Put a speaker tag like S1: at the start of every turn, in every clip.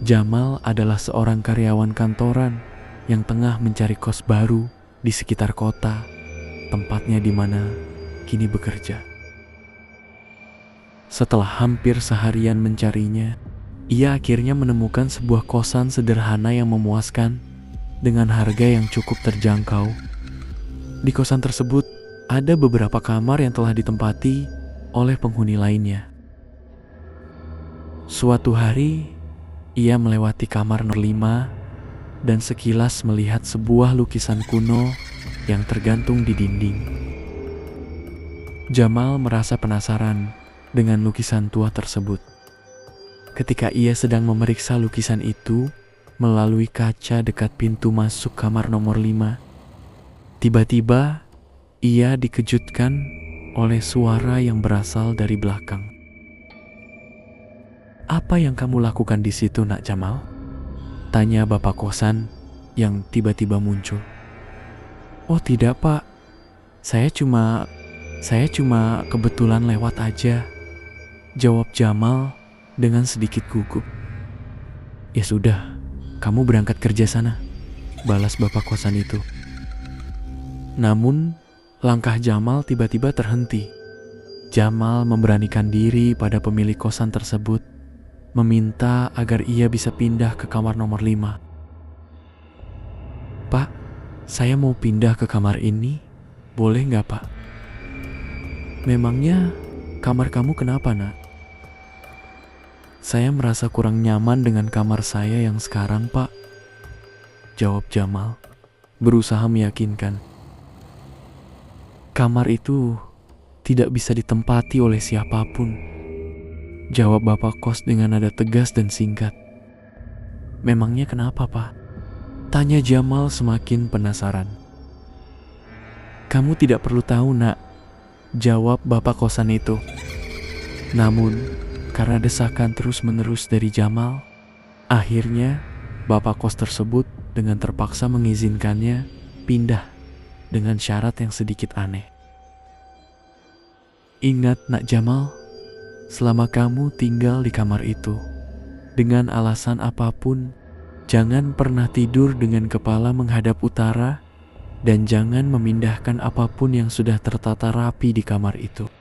S1: Jamal adalah seorang karyawan kantoran yang tengah mencari kos baru di sekitar kota, tempatnya di mana kini bekerja. Setelah hampir seharian mencarinya, ia akhirnya menemukan sebuah kosan sederhana yang memuaskan dengan harga yang cukup terjangkau. Di kosan tersebut ada beberapa kamar yang telah ditempati oleh penghuni lainnya. Suatu hari, ia melewati kamar nomor 5 dan sekilas melihat sebuah lukisan kuno yang tergantung di dinding. Jamal merasa penasaran dengan lukisan tua tersebut. Ketika ia sedang memeriksa lukisan itu melalui kaca dekat pintu masuk kamar nomor 5, tiba-tiba ia dikejutkan oleh suara yang berasal dari belakang. "Apa yang kamu lakukan di situ, Nak Jamal?" tanya bapak kosan yang tiba-tiba muncul. "Oh tidak, Pak. Saya cuma kebetulan lewat aja," jawab Jamal dengan sedikit gugup. "Ya sudah, kamu berangkat kerja sana," balas bapak kosan itu. Namun, langkah Jamal tiba-tiba terhenti. Jamal memberanikan diri pada pemilik kosan tersebut, meminta agar ia bisa pindah ke kamar nomor 5. "Pak, saya mau pindah ke kamar ini, boleh nggak, Pak?" "Memangnya kamar kamu kenapa, Nak?" "Saya merasa kurang nyaman dengan kamar saya yang sekarang, Pak," jawab Jamal, berusaha meyakinkan. "Kamar itu tidak bisa ditempati oleh siapapun," jawab bapak kos dengan nada tegas dan singkat. "Memangnya kenapa, Pak?" tanya Jamal semakin penasaran. "Kamu tidak perlu tahu, Nak," jawab bapak kosan itu. Namun, karena desakan terus-menerus dari Jamal, akhirnya bapak kos tersebut dengan terpaksa mengizinkannya pindah dengan syarat yang sedikit aneh. "Ingat, Nak Jamal, selama kamu tinggal di kamar itu, dengan alasan apapun, jangan pernah tidur dengan kepala menghadap utara dan jangan memindahkan apapun yang sudah tertata rapi di kamar itu,"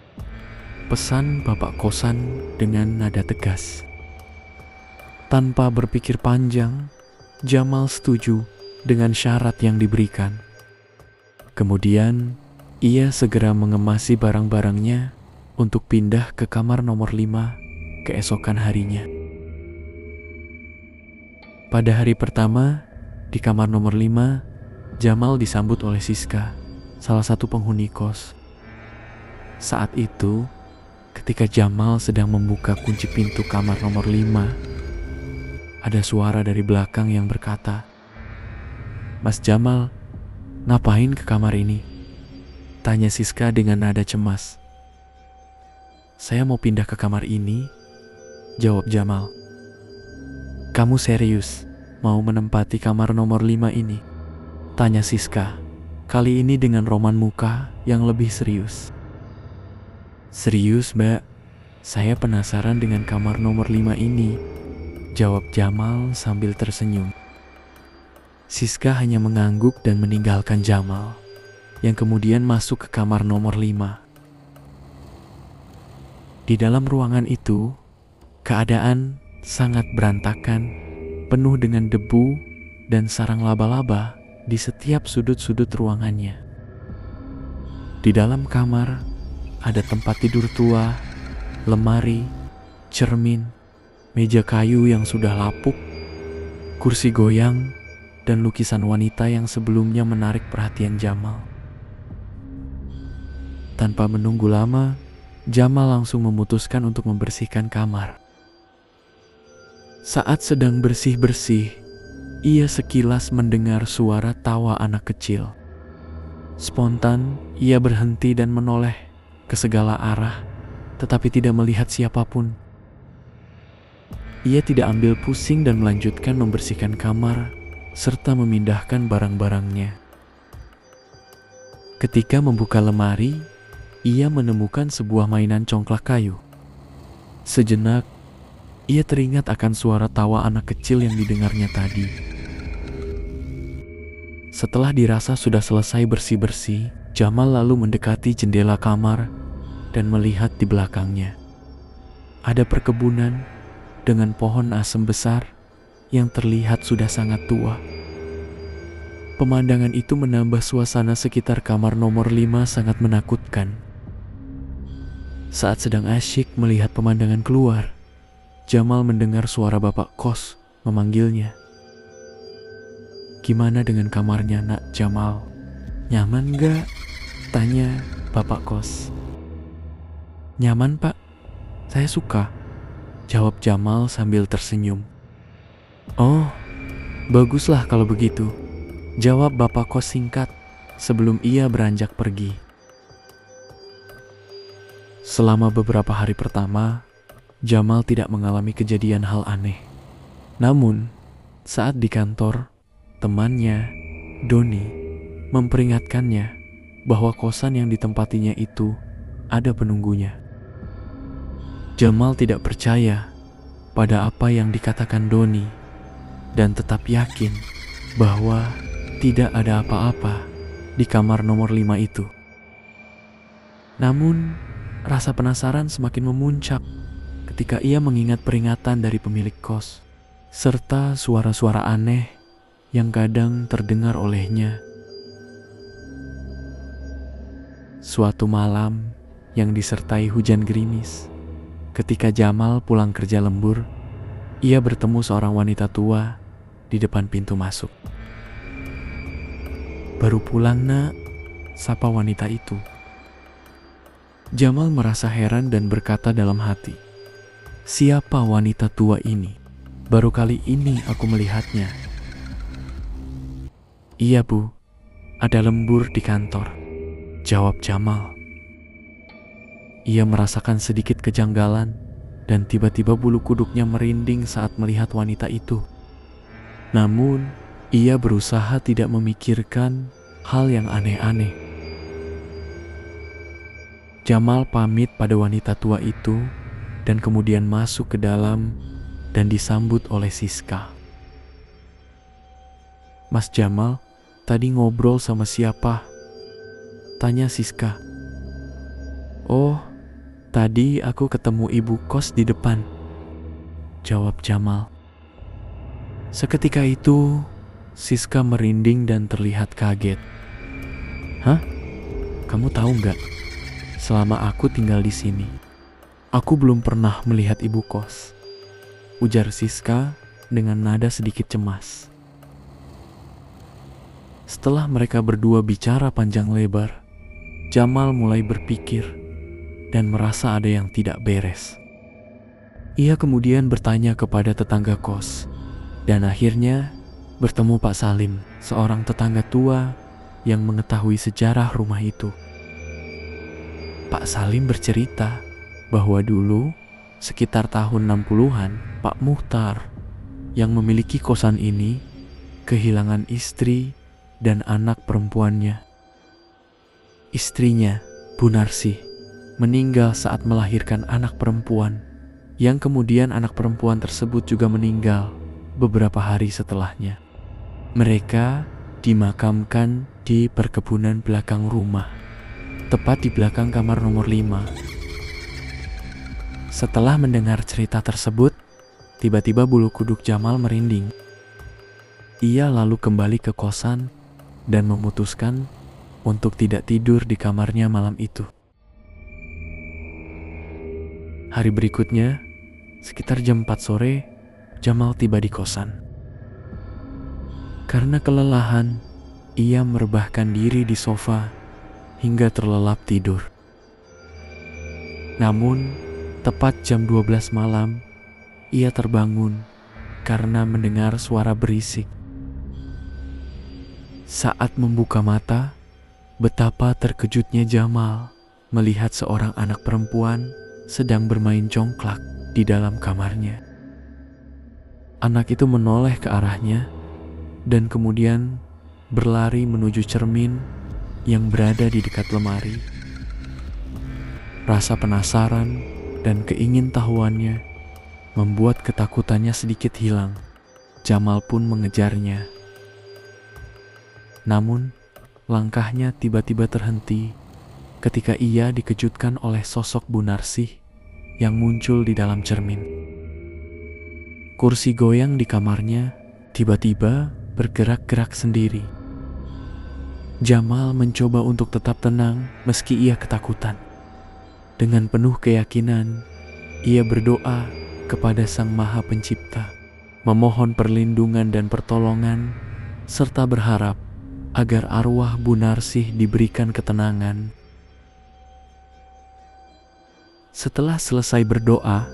S1: pesan bapak kosan dengan nada tegas. Tanpa berpikir panjang, Jamal setuju dengan syarat yang diberikan. Kemudian, ia segera mengemasi barang-barangnya untuk pindah ke kamar nomor 5 keesokan harinya. Pada hari pertama, di kamar nomor 5, Jamal disambut oleh Siska, salah satu penghuni kos. Saat itu, ketika Jamal sedang membuka kunci pintu kamar nomor 5, ada suara dari belakang yang berkata, "Mas Jamal, ngapain ke kamar ini?" tanya Siska dengan nada cemas. "Saya mau pindah ke kamar ini," jawab Jamal. "Kamu serius mau menempati kamar nomor 5 ini?" tanya Siska, kali ini dengan roman muka yang lebih serius. "Serius, Mbak. Saya penasaran dengan kamar nomor 5 ini," jawab Jamal sambil tersenyum. Siska hanya mengangguk dan meninggalkan Jamal, yang kemudian masuk ke kamar nomor 5. Di dalam ruangan itu, keadaan sangat berantakan, penuh dengan debu dan sarang laba-laba di setiap sudut-sudut ruangannya. Di dalam kamar, ada tempat tidur tua, lemari, cermin, meja kayu yang sudah lapuk, kursi goyang, dan lukisan wanita yang sebelumnya menarik perhatian Jamal. Tanpa menunggu lama, Jamal langsung memutuskan untuk membersihkan kamar. Saat sedang bersih-bersih, ia sekilas mendengar suara tawa anak kecil. Spontan, ia berhenti dan menoleh ke segala arah, tetapi tidak melihat siapapun. Ia tidak ambil pusing dan melanjutkan membersihkan kamar serta memindahkan barang-barangnya. Ketika membuka lemari, ia menemukan sebuah mainan congklak kayu. Sejenak, ia teringat akan suara tawa anak kecil yang didengarnya tadi. Setelah dirasa sudah selesai bersih-bersih, Jamal lalu mendekati jendela kamar dan melihat di belakangnya. Ada perkebunan dengan pohon asem besar yang terlihat sudah sangat tua. Pemandangan itu menambah suasana sekitar kamar nomor 5 sangat menakutkan. Saat sedang asyik melihat pemandangan keluar, Jamal mendengar suara bapak kos memanggilnya. "Gimana dengan kamarnya, Nak Jamal? Nyaman gak?" tanya bapak kos. "Nyaman, Pak. Saya suka," jawab Jamal sambil tersenyum. "Oh, baguslah kalau begitu," jawab bapak kos singkat sebelum ia beranjak pergi. Selama beberapa hari pertama, Jamal tidak mengalami kejadian hal aneh. Namun, saat di kantor, temannya, Doni, memperingatkannya bahwa kosan yang ditempatinya itu ada penunggunya. Jamal tidak percaya pada apa yang dikatakan Doni dan tetap yakin bahwa tidak ada apa-apa di kamar nomor 5 itu. Namun, rasa penasaran semakin memuncak ketika ia mengingat peringatan dari pemilik kos, serta suara-suara aneh yang kadang terdengar olehnya. Suatu malam yang disertai hujan gerimis, ketika Jamal pulang kerja lembur, ia bertemu seorang wanita tua di depan pintu masuk. "Baru pulang, Nak," sapa wanita itu. Jamal merasa heran dan berkata dalam hati, "Siapa wanita tua ini? Baru kali ini aku melihatnya." "Iya, Bu, ada lembur di kantor," jawab Jamal. Ia merasakan sedikit kejanggalan dan tiba-tiba bulu kuduknya merinding saat melihat wanita itu. Namun, ia berusaha tidak memikirkan hal yang aneh-aneh. Jamal pamit pada wanita tua itu dan kemudian masuk ke dalam dan disambut oleh Siska. "Mas Jamal, tadi ngobrol sama siapa?" tanya Siska. "Oh, tadi aku ketemu ibu kos di depan," jawab Jamal. Seketika itu, Siska merinding dan terlihat kaget. "Hah? Kamu tahu nggak? Selama aku tinggal di sini, aku belum pernah melihat ibu kos," ujar Siska dengan nada sedikit cemas. Setelah mereka berdua bicara panjang lebar, Jamal mulai berpikir dan merasa ada yang tidak beres. Ia kemudian bertanya kepada tetangga kos dan akhirnya bertemu Pak Salim, seorang tetangga tua yang mengetahui sejarah rumah itu. Pak Salim bercerita bahwa dulu sekitar tahun 60-an, Pak Muhtar yang memiliki kosan ini kehilangan istri dan anak perempuannya. Istrinya, Bu Narsih, meninggal saat melahirkan anak perempuan, yang kemudian anak perempuan tersebut juga meninggal beberapa hari setelahnya. Mereka dimakamkan di perkebunan belakang rumah, tepat di belakang kamar nomor 5. Setelah mendengar cerita tersebut, tiba-tiba bulu kuduk Jamal merinding. Ia lalu kembali ke kosan dan memutuskan untuk tidak tidur di kamarnya malam itu. Hari berikutnya, sekitar jam 4 sore, Jamal tiba di kosan. Karena kelelahan, ia merebahkan diri di sofa hingga terlelap tidur. Namun, tepat jam 12 malam, ia terbangun karena mendengar suara berisik. Saat membuka mata, betapa terkejutnya Jamal melihat seorang anak perempuan sedang bermain congklak di dalam kamarnya. Anak itu menoleh ke arahnya dan kemudian berlari menuju cermin yang berada di dekat lemari. Rasa penasaran dan keingintahuannya membuat ketakutannya sedikit hilang. Jamal pun mengejarnya. Namun, langkahnya tiba-tiba terhenti ketika ia dikejutkan oleh sosok Bu Narsih yang muncul di dalam cermin. Kursi goyang di kamarnya tiba-tiba bergerak-gerak sendiri. Jamal mencoba untuk tetap tenang meski ia ketakutan. Dengan penuh keyakinan, ia berdoa kepada Sang Maha Pencipta, memohon perlindungan dan pertolongan, serta berharap agar arwah Bu Narsih diberikan ketenangan. Setelah selesai berdoa,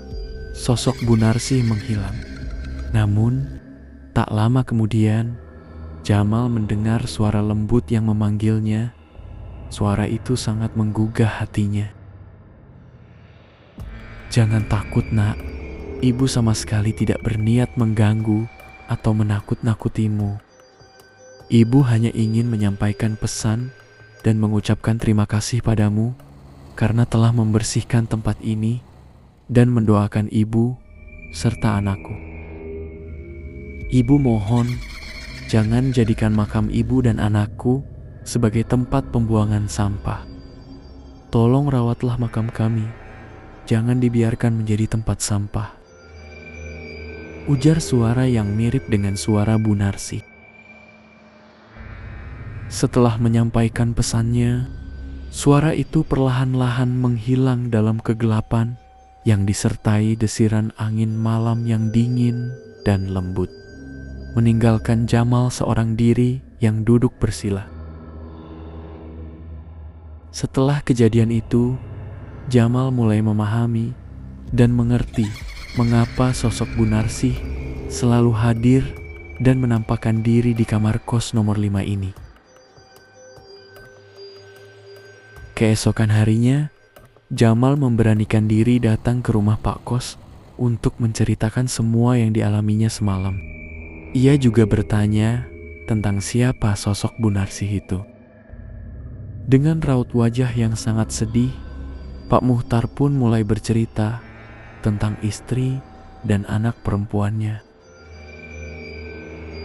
S1: sosok Bu Narsih menghilang. Namun, tak lama kemudian, Jamal mendengar suara lembut yang memanggilnya. Suara itu sangat menggugah hatinya. "Jangan takut, Nak. Ibu sama sekali tidak berniat mengganggu atau menakut-nakutimu. Ibu hanya ingin menyampaikan pesan dan mengucapkan terima kasih padamu karena telah membersihkan tempat ini dan mendoakan ibu serta anakku. Ibu mohon jangan jadikan makam ibu dan anakku sebagai tempat pembuangan sampah. Tolong rawatlah makam kami, jangan dibiarkan menjadi tempat sampah," ujar suara yang mirip dengan suara Bu Narsih. Setelah menyampaikan pesannya, suara itu perlahan-lahan menghilang dalam kegelapan yang disertai desiran angin malam yang dingin dan lembut, meninggalkan Jamal seorang diri yang duduk bersila. Setelah kejadian itu, Jamal mulai memahami dan mengerti mengapa sosok Bu Narsih selalu hadir dan menampakkan diri di kamar kos nomor 5 ini. Keesokan harinya, Jamal memberanikan diri datang ke rumah Pak Kos untuk menceritakan semua yang dialaminya semalam. Ia juga bertanya tentang siapa sosok Bu Narsih itu. Dengan raut wajah yang sangat sedih, Pak Muhtar pun mulai bercerita tentang istri dan anak perempuannya.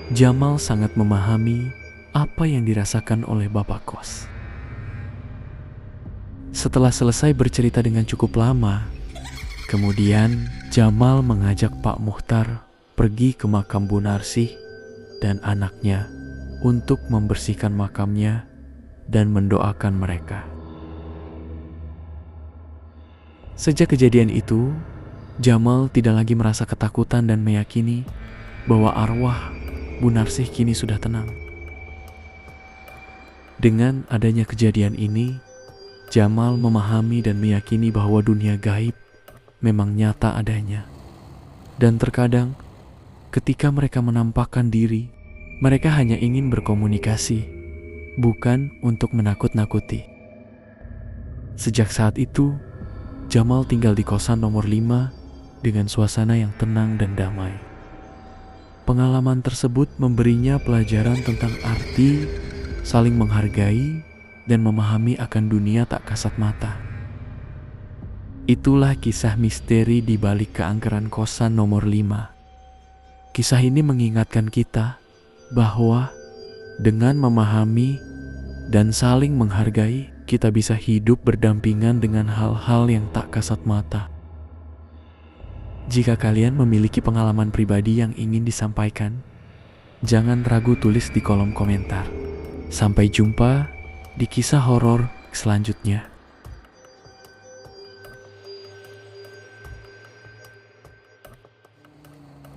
S1: Jamal sangat memahami apa yang dirasakan oleh Bapak Kos. Setelah selesai bercerita dengan cukup lama, kemudian Jamal mengajak Pak Muhtar pergi ke makam Bu Narsih dan anaknya untuk membersihkan makamnya dan mendoakan mereka. Sejak kejadian itu, Jamal tidak lagi merasa ketakutan dan meyakini bahwa arwah Bu Narsih kini sudah tenang. Dengan adanya kejadian ini, Jamal memahami dan meyakini bahwa dunia gaib memang nyata adanya. Dan terkadang ketika mereka menampakkan diri, mereka hanya ingin berkomunikasi, bukan untuk menakut-nakuti. Sejak saat itu, Jamal tinggal di kosan nomor 5 dengan suasana yang tenang dan damai. Pengalaman tersebut memberinya pelajaran tentang arti saling menghargai dan memahami akan dunia tak kasat mata. Itulah kisah misteri di balik keangkeran kosan nomor 5. Kisah ini mengingatkan kita bahwa dengan memahami dan saling menghargai, kita bisa hidup berdampingan dengan hal-hal yang tak kasat mata. Jika kalian memiliki pengalaman pribadi yang ingin disampaikan, jangan ragu tulis di kolom komentar. Sampai jumpa di kisah horor selanjutnya.